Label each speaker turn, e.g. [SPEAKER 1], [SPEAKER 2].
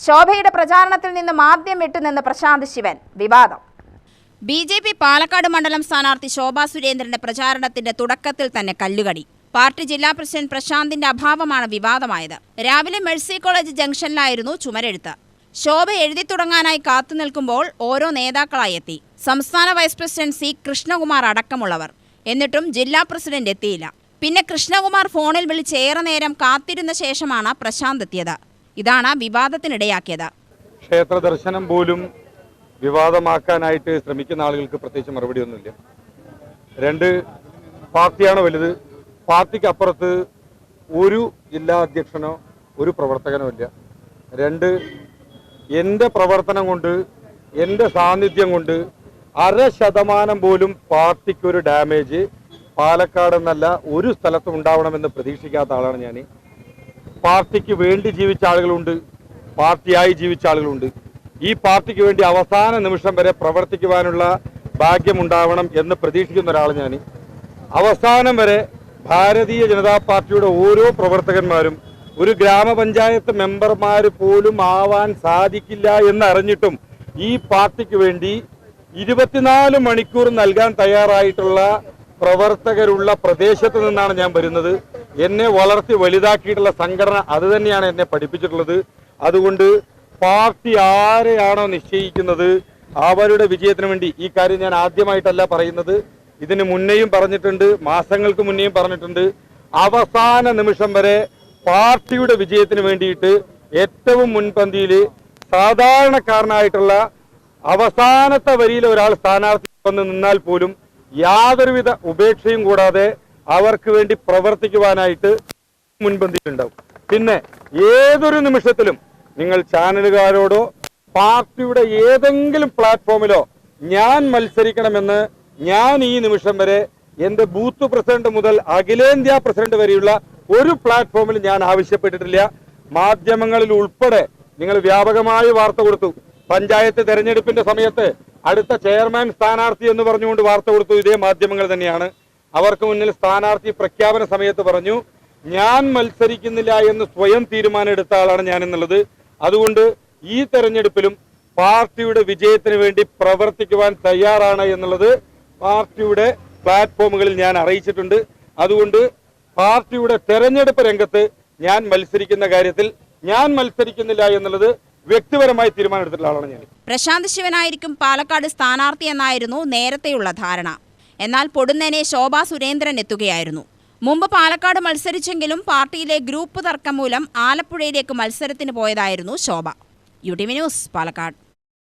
[SPEAKER 1] ശോഭയുടെ പ്രചാരണത്തിൽ നിന്ന് മാധ്യം വിട്ടുനിന്ന് പ്രശാന്ത് ശിവൻ. വിവാദം.
[SPEAKER 2] ബി.ജെ.പി. പാലക്കാട് മണ്ഡലം സ്ഥാനാർത്ഥി ശോഭാ സുരേന്ദ്രന്റെ പ്രചാരണത്തിന്റെ തുടക്കത്തിൽ തന്നെ കല്ലുകടി. പാർട്ടി ജില്ലാ പ്രസിഡന്റ് പ്രശാന്തിന്റെ അഭാവമാണ് വിവാദമായത്. രാവിലെ മെഴ്സി കോളേജ് ജംഗ്ഷനിലായിരുന്നു ചുമരെഴുത്ത്. ശോഭ എഴുതി തുടങ്ങാനായി കാത്തുനിൽക്കുമ്പോൾ ഓരോ നേതാക്കളായി എത്തി. സംസ്ഥാന വൈസ് പ്രസിഡന്റ് സി കൃഷ്ണകുമാർ അടക്കമുള്ളവർ. എന്നിട്ടും ജില്ലാ പ്രസിഡന്റ് എത്തിയില്ല. പിന്നെ കൃഷ്ണകുമാർ ഫോണിൽ വിളിച്ച് ഏറെ നേരം കാത്തിരുന്ന ശേഷമാണ് പ്രശാന്ത് എത്തിയത്. ഇതാണ് വിവാദത്തിനിടയാക്കിയത്.
[SPEAKER 3] ക്ഷേത്ര ദർശനം പോലും വിവാദമാക്കാനായിട്ട് ശ്രമിക്കുന്ന ആളുകൾക്ക് പ്രത്യേകിച്ച് മറുപടിയൊന്നുമില്ല. രണ്ട്, പാർട്ടിയാണ് വലുത്. പാർട്ടിക്ക് അപ്പുറത്ത് ഒരു ജില്ലാ അധ്യക്ഷനോ ഒരു പ്രവർത്തകനോ ഇല്ല. രണ്ട്, എൻ്റെ പ്രവർത്തനം കൊണ്ട്, എൻ്റെ സാന്നിധ്യം കൊണ്ട് 0.5% പോലും പാർട്ടിക്കൊരു ഡാമേജ് പാലക്കാട് എന്നല്ല ഒരു സ്ഥലത്തും ഉണ്ടാവണമെന്ന് പ്രതീക്ഷിക്കാത്ത ആളാണ് ഞാൻ. പാർട്ടിക്ക് വേണ്ടി ജീവിച്ച ആളുകളുണ്ട്, പാർട്ടിയായി ജീവിച്ച ആളുകളുണ്ട്. ഈ പാർട്ടിക്ക് വേണ്ടി അവസാന നിമിഷം വരെ പ്രവർത്തിക്കുവാനുള്ള ഭാഗ്യമുണ്ടാവണം എന്ന് പ്രതീക്ഷിക്കുന്ന ഒരാൾ ഞാൻ. അവസാനം വരെ ഭാരതീയ ജനതാ പാർട്ടിയുടെ ഓരോ പ്രവർത്തകന്മാരും ഒരു ഗ്രാമപഞ്ചായത്ത് മെമ്പർമാർ പോലും ആവാൻ സാധിക്കില്ല എന്നറിഞ്ഞിട്ടും ഈ പാർട്ടിക്ക് വേണ്ടി 24 മണിക്കൂർ നൽകാൻ തയ്യാറായിട്ടുള്ള പ്രവർത്തകരുള്ള പ്രദേശത്ത് നിന്നാണ് ഞാൻ വരുന്നത്. എന്നെ വളർത്തി വലുതാക്കിയിട്ടുള്ള സംഘടന അത് തന്നെയാണ് എന്നെ പഠിപ്പിച്ചിട്ടുള്ളത്. അതുകൊണ്ട് പാർട്ടി ആരെയാണോ നിശ്ചയിക്കുന്നത് അവരുടെ വിജയത്തിന് വേണ്ടി, ഈ കാര്യം ഞാൻ ആദ്യമായിട്ടല്ല പറയുന്നത്, ഇതിന് മുന്നേയും പറഞ്ഞിട്ടുണ്ട്, മാസങ്ങൾക്ക് മുന്നേയും പറഞ്ഞിട്ടുണ്ട്, അവസാന നിമിഷം വരെ പാർട്ടിയുടെ വിജയത്തിന് വേണ്ടിയിട്ട് ഏറ്റവും മുൻപന്തിയിൽ സാധാരണക്കാരനായിട്ടുള്ള അവസാനത്തെ വരിയിൽ ഒരാൾ സ്ഥാനാർത്ഥി വന്ന് നിന്നാൽ പോലും യാതൊരുവിധ ഉപേക്ഷയും കൂടാതെ അവർക്ക് വേണ്ടി പ്രവർത്തിക്കുവാനായിട്ട് മുൻപന്തിയിലുണ്ടാവും. പിന്നെ ഏതൊരു നിമിഷത്തിലും നിങ്ങൾ ചാനലുകാരോടോ പാർട്ടിയുടെ ഏതെങ്കിലും പ്ലാറ്റ്ഫോമിലോ ഞാൻ മത്സരിക്കണമെന്ന് ഞാൻ ഈ നിമിഷം വരെ എൻ്റെ ബൂത്ത് പ്രസിഡന്റ് മുതൽ അഖിലേന്ത്യാ പ്രസിഡന്റ് വരെയുള്ള ഒരു പ്ലാറ്റ്ഫോമിൽ ഞാൻ ആവശ്യപ്പെട്ടിട്ടില്ല. മാധ്യമങ്ങളിൽ ഉൾപ്പെടെ നിങ്ങൾ വ്യാപകമായി വാർത്ത കൊടുത്തു. പഞ്ചായത്ത് തെരഞ്ഞെടുപ്പിന്റെ സമയത്ത് അടുത്ത ചെയർമാൻ സ്ഥാനാർത്ഥി എന്ന് പറഞ്ഞുകൊണ്ട് വാർത്ത കൊടുത്തു ഇതേ മാധ്യമങ്ങൾ തന്നെയാണ്. അവർക്ക് മുന്നിൽ സ്ഥാനാർത്ഥി പ്രഖ്യാപന സമയത്ത് പറഞ്ഞു ഞാൻ മത്സരിക്കുന്നില്ല എന്ന് സ്വയം തീരുമാനം എടുത്ത ആളാണ് ഞാൻ എന്നുള്ളത്. അതുകൊണ്ട് ഈ തെരഞ്ഞെടുപ്പിലും പാർട്ടിയുടെ വിജയത്തിന് വേണ്ടി പ്രവർത്തിക്കുവാൻ തയ്യാറാണ് എന്നുള്ളത് പാർട്ടിയുടെ പ്ലാറ്റ്ഫോമുകളിൽ ഞാൻ അറിയിച്ചിട്ടുണ്ട്. അതുകൊണ്ട് പാർട്ടിയുടെ തെരഞ്ഞെടുപ്പ് രംഗത്ത് ഞാൻ മത്സരിക്കുന്ന കാര്യത്തിൽ ഞാൻ മത്സരിക്കുന്നില്ല എന്നുള്ളത് വ്യക്തിപരമായി തീരുമാനമെടുത്തിട്ടുള്ള ആളാണ് ഞാൻ.
[SPEAKER 2] പ്രശാന്ത് ശിവനായിരിക്കും പാലക്കാട് സ്ഥാനാർത്ഥി എന്നായിരുന്നു നേരത്തെയുള്ള ധാരണ. എന്നാൽ പൊടുന്നനെ ശോഭാ സുരേന്ദ്രൻ എത്തുകയായിരുന്നു. മുമ്പ് പാലക്കാട് മത്സരിച്ചെങ്കിലും പാർട്ടിയിലെ ഗ്രൂപ്പ് തർക്കം മൂലം ആലപ്പുഴയിലേക്ക് മത്സരത്തിന് പോയതായിരുന്നു ശോഭ. UTV news, Palakkad.